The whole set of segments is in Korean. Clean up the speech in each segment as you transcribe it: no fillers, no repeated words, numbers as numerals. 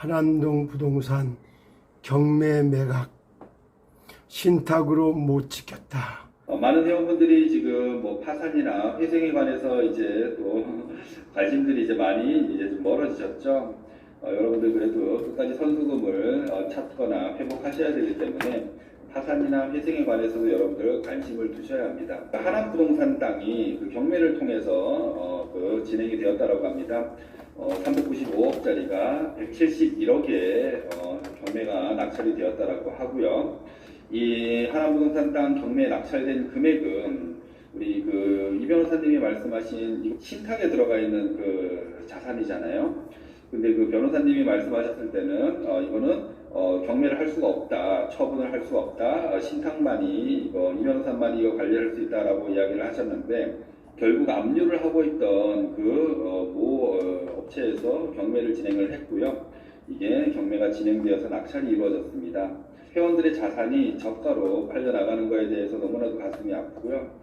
한안동 부동산 경매 매각 신탁으로 못 지켰다. 많은 회원분들이 지금 뭐 파산이나 회생에 관해서 이제 또 관심들이 이제 많이 이제 좀 멀어지셨죠. 여러분들 그래도 끝까지 선수금을 찾거나 회복하셔야 되기 때문에 파산이나 회생에 관해서도 여러분들 관심을 두셔야 합니다. 하남 부동산 땅이 그 경매를 통해서 진행이 되었다라고 합니다. 395억짜리가 171억에 경매가 낙찰이 되었다라고 하고요. 이 하남부동산 땅 경매에 낙찰된 금액은 우리 이 변호사님이 말씀하신 신탁에 들어가 있는 그 자산이잖아요. 근데 그 변호사님이 말씀하셨을 때는 이거는 경매를 할 수가 없다, 처분을 할 수가 없다, 신탁만이 이 변호사만이 이거 관리할 수 있다라고 이야기를 하셨는데 결국 압류를 하고 있던 모 업체에서 경매를 진행을 했고요. 이게 경매가 진행되어서 낙찰이 이루어졌습니다. 회원들의 자산이 저가로 팔려나가는 것에 대해서 너무나도 가슴이 아프고요.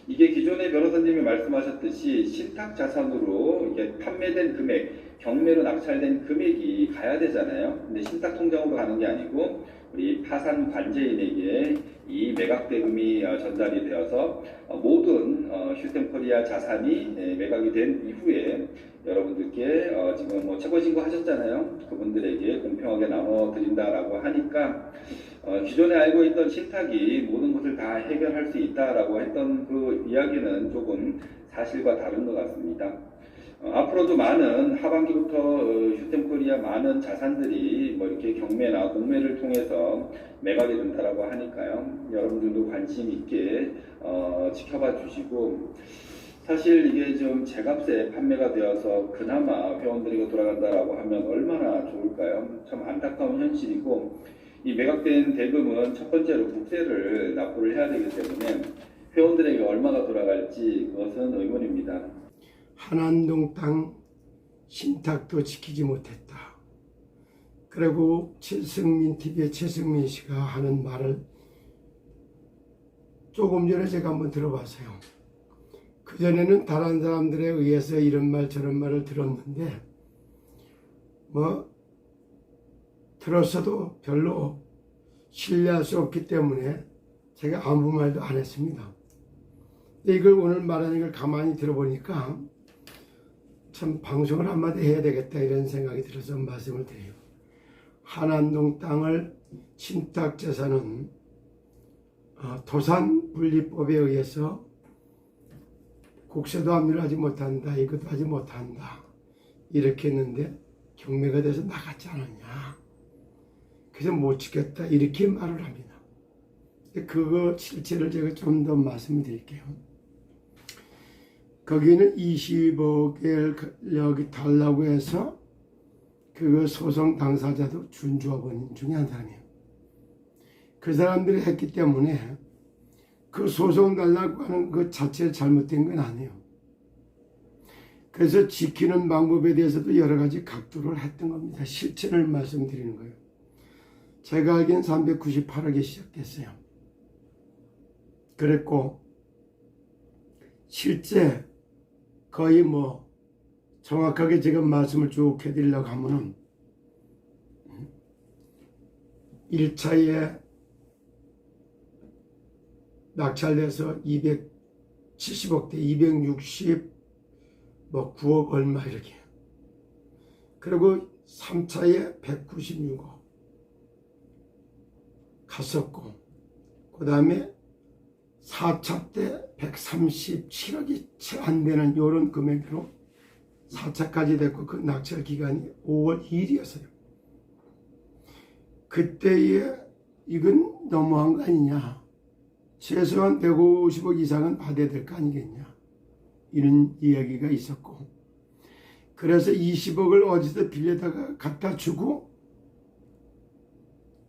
이게 기존의 변호사님이 말씀하셨듯이 신탁 자산으로 이게 판매된 금액, 경매로 낙찰된 금액이 가야 되잖아요. 근데 신탁 통장으로 가는 게 아니고 우리 파산 관제인에게 이 매각 대금이 전달이 되어서 모든 휴스템코리아 자산이 매각이 된 이후에 여러분들께 지금 뭐 채권 신고 하셨잖아요. 그분들에게 공평하게 나눠 드린다라고 하니까 기존에 알고 있던 신탁이 모든 것을 다 해결할 수 있다라고 했던 그 이야기는 조금 사실과 다른 것 같습니다. 앞으로도 많은 하반기부터 휴스템코리아 많은 자산들이 뭐 이렇게 경매나 공매를 통해서 매각이 된다라고 하니까요. 여러분들도 관심 있게 지켜봐 주시고 사실 이게 좀 제값에 판매가 되어서 그나마 회원들이 돌아간다라고 하면 얼마나 좋을까요? 참 안타까운 현실이고 이 매각된 대금은 첫 번째로 국세를 납부를 해야 되기 때문에 회원들에게 얼마가 돌아갈지 그것은 의문입니다. 한안동 땅 신탁도 지키지 못했다. 그리고 최승민 TV의 최승민 씨가 하는 말을 조금 전에 제가 한번 들어봤어요. 그전에는 다른 사람들에 의해서 이런 말 저런 말을 들었는데 뭐 들었어도 별로 신뢰할 수 없기 때문에 제가 아무 말도 안 했습니다. 근데 이걸 오늘 말하는 걸 가만히 들어보니까 참 방송을 한마디 해야 되겠다 이런 생각이 들어서 말씀을 드려요. 한안동 땅을 신탁재산은 토산분리법에 의해서 국세도 압류를 하지 못한다, 이것도 하지 못한다 이렇게 했는데 경매가 돼서 나갔지 않았냐, 그래서 못 지켰다 이렇게 말을 합니다. 그거 실체를 제가 좀 더 말씀드릴게요. 거기는 20억을 여기 달라고 해서 그 소송 당사자도 준주어버님 중에 한 사람이에요. 그 사람들이 했기 때문에 그 소송 달라고 하는 것 자체가 잘못된 건 아니에요. 그래서 지키는 방법에 대해서도 여러 가지 각도를 했던 겁니다. 실체를 말씀드리는 거예요. 제가 알기엔 398억에 시작됐어요. 그랬고 실제 거의 뭐 정확하게 지금 말씀을 쭉 해드리려고 하면은 1차에 낙찰돼서 270억대 269억 얼마 이렇게, 그리고 3차에 196억 갔었고 그 다음에 4차 때 137억이 채 안 되는 이런 금액으로 4차까지 됐고 그 낙찰 기간이 5월 2일이었어요. 그때에 이건 너무한 거 아니냐, 최소한 150억 이상은 받아야 될 거 아니겠냐 이런 이야기가 있었고, 그래서 20억을 어디서 빌려다가 갖다 주고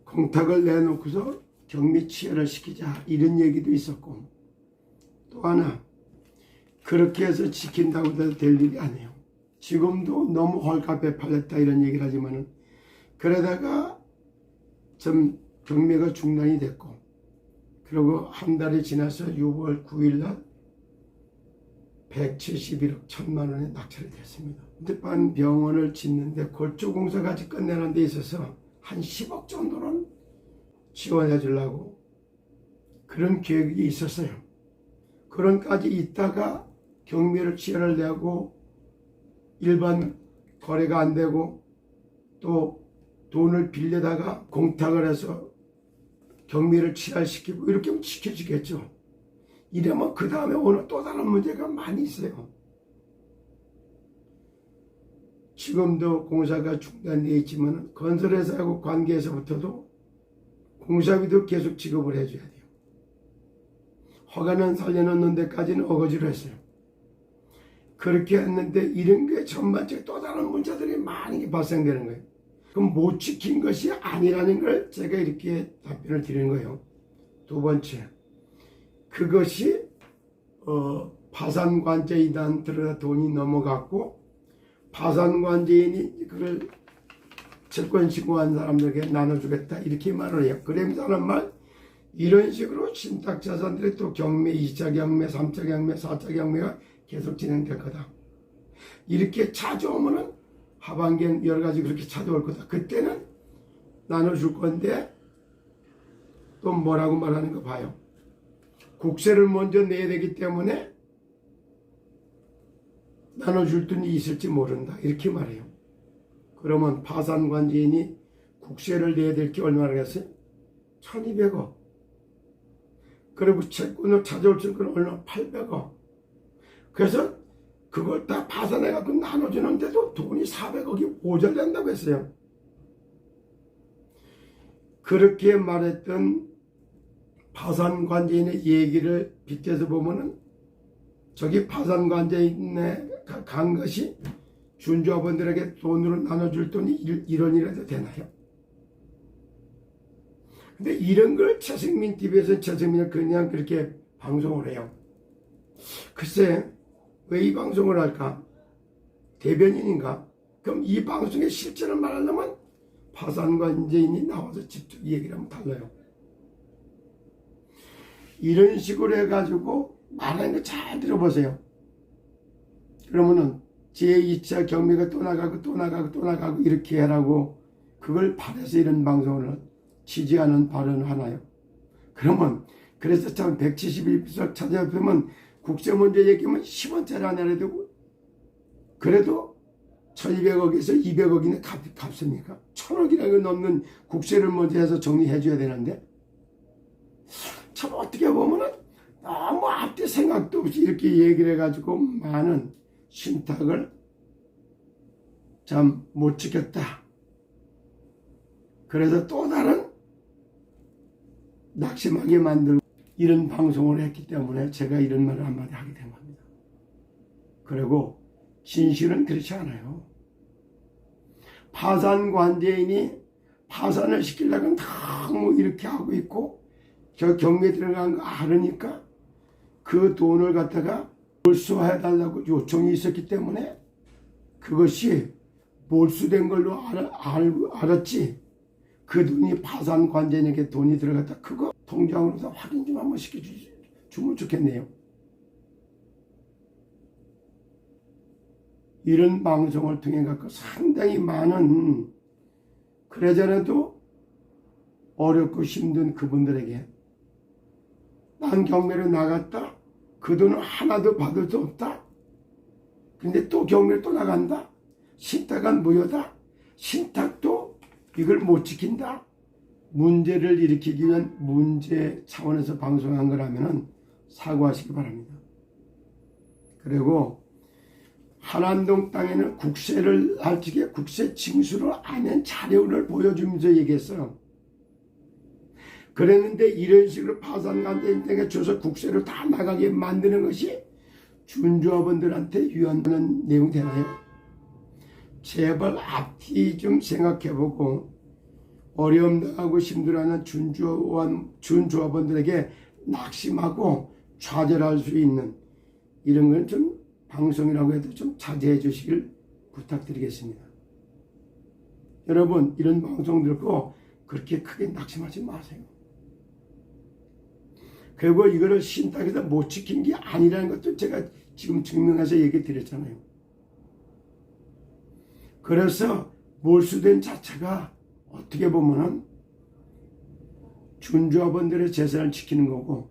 공탁을 내놓고서 경매 취하를 시키자 이런 얘기도 있었고, 또 하나 그렇게 해서 지킨다고 해도 될 일이 아니에요. 지금도 너무 헐값에 팔렸다 이런 얘기를 하지만은 그러다가 좀 경매가 중단이 됐고, 그리고 한 달이 지나서 6월 9일 날 171억 1천만 원에 낙찰이 됐습니다. 근데 병원을 짓는데 골조공사까지 끝내는 데 있어서 한 10억 정도는 지원해 주려고 그런 계획이 있었어요. 그런까지 있다가 경매를 취하를 내고 일반 거래가 안 되고 또 돈을 빌려다가 공탁을 해서 경매를 취하시키고 이렇게 하면 지켜지겠죠. 이러면 그 다음에 오는 또 다른 문제가 많이 있어요. 지금도 공사가 중단되어 있지만 건설회사하고 관계에서부터도 공사비도 계속 지급을 해줘야 돼요. 허가는 살려놓는 데까지는 어거지로 했어요. 그렇게 했는데 이런 게 전반적인 또 다른 문제들이 많이 발생되는 거예요. 그럼 못 지킨 것이 아니라는 걸 제가 이렇게 답변을 드리는 거예요. 두 번째, 그것이 파산관제인단 들어가 돈이 넘어갔고 파산관제인이 그걸 채권 신고한 사람들에게 나눠주겠다 이렇게 말을 해요. 그러면서 말 이런 식으로 신탁자산들이 또 경매, 2차 경매, 3차 경매, 4차 경매가 계속 진행될 거다. 이렇게 찾아오면은 하반기엔 여러 가지 그렇게 찾아올 거다. 그때는 나눠줄 건데 또 뭐라고 말하는 거 봐요. 국세를 먼저 내야 되기 때문에 나눠줄 돈이 있을지 모른다. 이렇게 말해요. 그러면 파산관제인이 국세를 내야 될 게 얼마라겠어요? 1200억. 그리고 채권을 찾아올 수 있는 건 얼마? 800억. 그래서 그걸 다 파산해갖고 나눠주는데도 돈이 400억이 모자란다고 했어요. 그렇게 말했던 파산관제인의 얘기를 빗대서 보면은 저기 파산관제인에 간 것이 준조합원들에게 돈으로 나눠줄 돈이 1원이라도 되나요? 근데 이런 걸 최승민 TV에서 최승민은 그냥 그렇게 방송을 해요. 글쎄 왜 이 방송을 할까? 대변인인가? 그럼 이 방송의 실제를 말하려면 파산관제인이 나와서 직접 얘기를 하면 달라요. 이런 식으로 해가지고 말하는 거 잘 들어보세요. 그러면은 제2차 경매가 또 나가고 또 나가고 또 나가고 이렇게 하라고 그걸 바라서 이런 방송을 지지하는 발언을 하나요? 그러면 그래서 참 171석 찾아보면 국세 문제 얘기하면 10원짜리 안 해야 되고 그래도 1200억에서 200억이나 갚습니까? 1000억이라고 넘는 국세를 먼저 해서 정리해 줘야 되는데 참 어떻게 보면은 너무 앞뒤 생각도 없이 이렇게 얘기를 해가지고 많은 신탁을 참 못 지켰다. 그래서 또 다른 낙심하게 만들고 이런 방송을 했기 때문에 제가 이런 말을 한마디 하게 된 겁니다. 그리고 진실은 그렇지 않아요. 파산관제인이 파산을 시키려고 너무 이렇게 하고 있고 저 경매 들어간 거 알으니까 그 돈을 갖다가 몰수해달라고 요청이 있었기 때문에 그것이 몰수된 걸로 알았지 그 돈이 파산관제인에게 돈이 들어갔다 그거 통장으로 확인 좀 한번 시켜주면 좋겠네요. 이런 방송을 통해 갖고 상당히 많은 그래저래도 어렵고 힘든 그분들에게 난 경매로 나갔다 그 돈을 하나도 받을 수 없다 근데 또 경매로 또 나간다 신탁은 무효다 신탁도 이걸 못 지킨다 문제를 일으키기 위한 문제 차원에서 방송한 거라면 사과하시기 바랍니다. 그리고 한안동 땅에는 국세를 할 적에 국세 징수를 안 한 자료를 보여주면서 얘기했어요. 그랬는데 이런 식으로 파산관제인에게 줘서 국세를 다 나가게 만드는 것이 준조합원들한테 유한하는 내용 되나요? 제발 앞뒤 좀 생각해보고 어려움 당하고 힘들어하는 준조합원들에게 낙심하고 좌절할 수 있는 이런 건 좀 방송이라고 해도 좀 자제해 주시길 부탁드리겠습니다. 여러분 이런 방송 듣고 그렇게 크게 낙심하지 마세요. 그리고 이거를 신탁에서 못 지킨 게 아니라는 것도 제가 지금 증명해서 얘기 드렸잖아요. 그래서 몰수된 자체가 어떻게 보면은 준조합원들의 재산을 지키는 거고,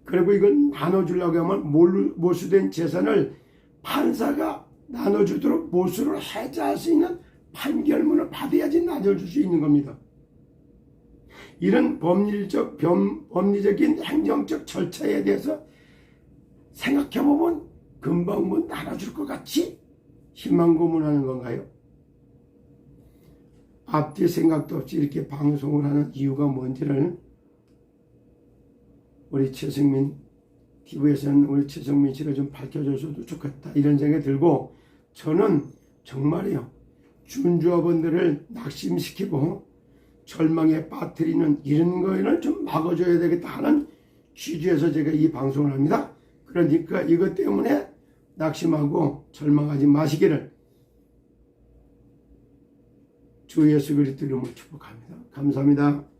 그리고 이걸 나눠주려고 하면 몰수된 재산을 판사가 나눠주도록 몰수를 해제할 수 있는 판결문을 받아야지 나눠줄 수 있는 겁니다. 이런 법리적인 행정적 절차에 대해서 생각해보면 금방 뭐 나눠줄 것 같이 희망고문하는 건가요? 앞뒤 생각도 없이 이렇게 방송을 하는 이유가 뭔지를 우리 최승민 TV에서는 우리 최승민 씨가 좀 밝혀줘서도 좋겠다 이런 생각이 들고, 저는 정말이요 준조합원들을 낙심시키고 절망에 빠뜨리는 이런 거를 좀 막아줘야 되겠다 하는 취지에서 제가 이 방송을 합니다. 그러니까 이것 때문에 낙심하고 절망하지 마시기를 주 예수 그리스도 이름으로 축복합니다. 감사합니다.